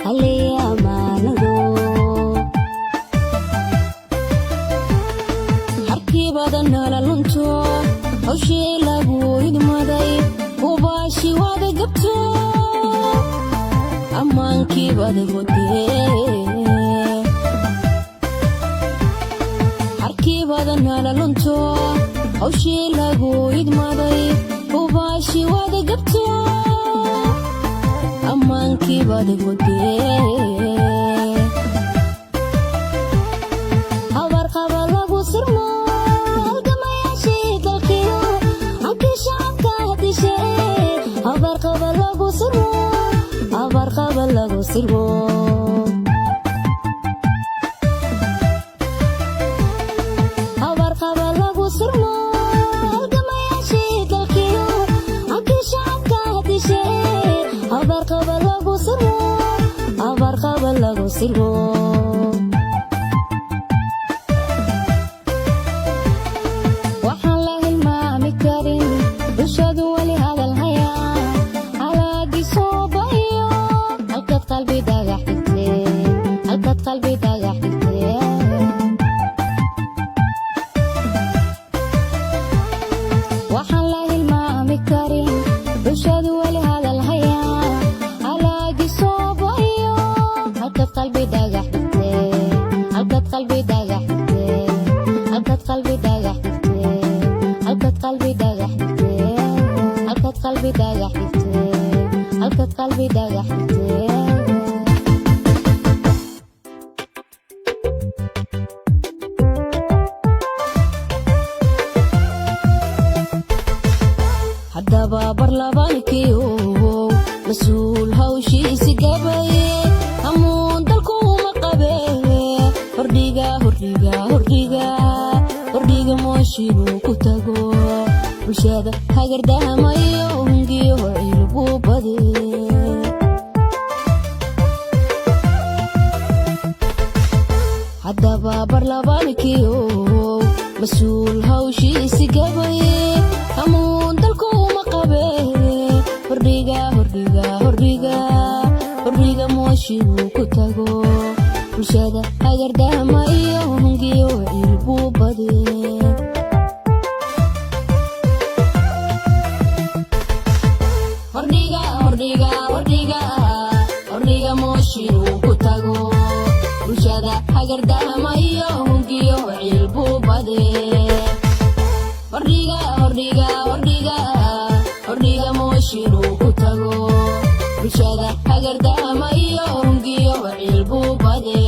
haleeya amaanado harkii badan nala lunto hawshii lagu idmaday hubaashi wada gabto ammaankii wada godee harkii badan nala lunto hawshii lagu idmaday hubaashi wada gabto ammaankii wada godee habar qaba lagu sirmo halgamayaashii dalkiyo halkii shacabka dishe habar qaba lagu sirmo habar qaba lagu sirmo habar qaba lagu sirmo halgamayaashii dalkiyo halkii shacabka dishe habar qaba lagu sirmo habar qaba lagu sirmo waxaan la hilmaami karin bulshadu wali hadal hayaa halaagii soo bahiyo halkaad qalbi dhagax dhigtee halkaad qalbi dhagax dhigtee waxaan la hilmaami karin bulshadu wali hadal hayaa halaagii soo bahiyo halkaad qalbi dhagax dhigtee halkaad qalbi dhagax dhigtee halkaad qalbi dhagax dhigtee halkaad qalbi dhagax dhigtee halkaad qalbi dhagax dhigtee halkaad qalbi dhagax dhigtee haddaba barlabaankiyo mas-uul hawshiisi gabaye hamuun dalku uma qabe hordhiga hordhiga hordhiga hordhiga mooshinuu ku tago bulshada hagardahamayo hungiyo cilbu bade haddaba barlabaankiyo mas-uul hawshiisi gabaye hamuun dalku uma qabe hordhiga hordhiga hordhiga hordhiga mooshinuu ku tago bulshada hagardahamayo hungiyo cilbu bade hordhiga hordhiga hordhiga hordhiga mooshinuu ku tago bulshada hagardahamayo hungiyo cilbu bade hordhiga hordhiga hordhiga hordhiga mooshinuu ku tago bulshada hagardahamayo hungiyo cilbu bade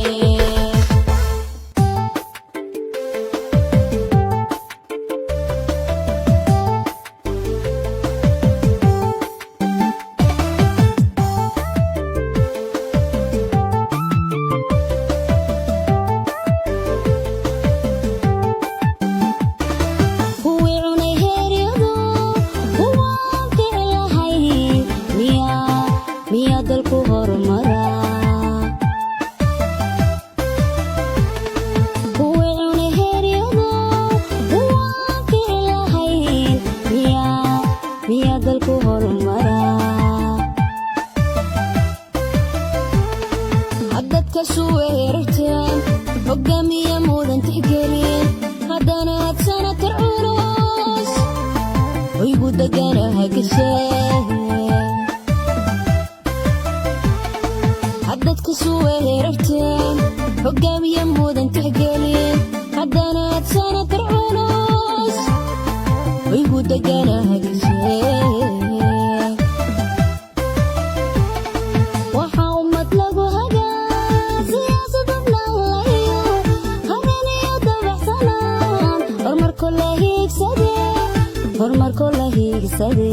haddadka suweerarteen hogaamiya mudan tixgelin haddana had sanatar culus hoygu deganaha gashee haddadka suweerarteen hogaamiya mudan tixgelin haddana had sanatar culus hoygu deganaha gashee horumarko la hiigsade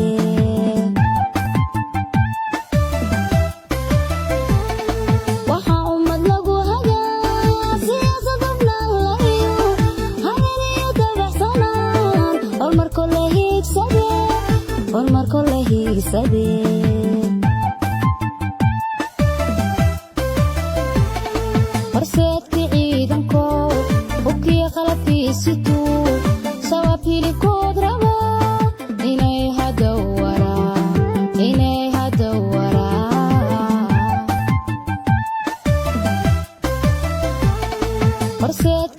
waxaa ummad lagu hagaa siyaasad hubnaan lahiyo hagan iyo dabaxsanaan horumarko la hiigsade horumarko la hiigsade horseedkii ciidanko hubkii qalabkiisitu sawaab hilibkood raba inay hadda waraa horseed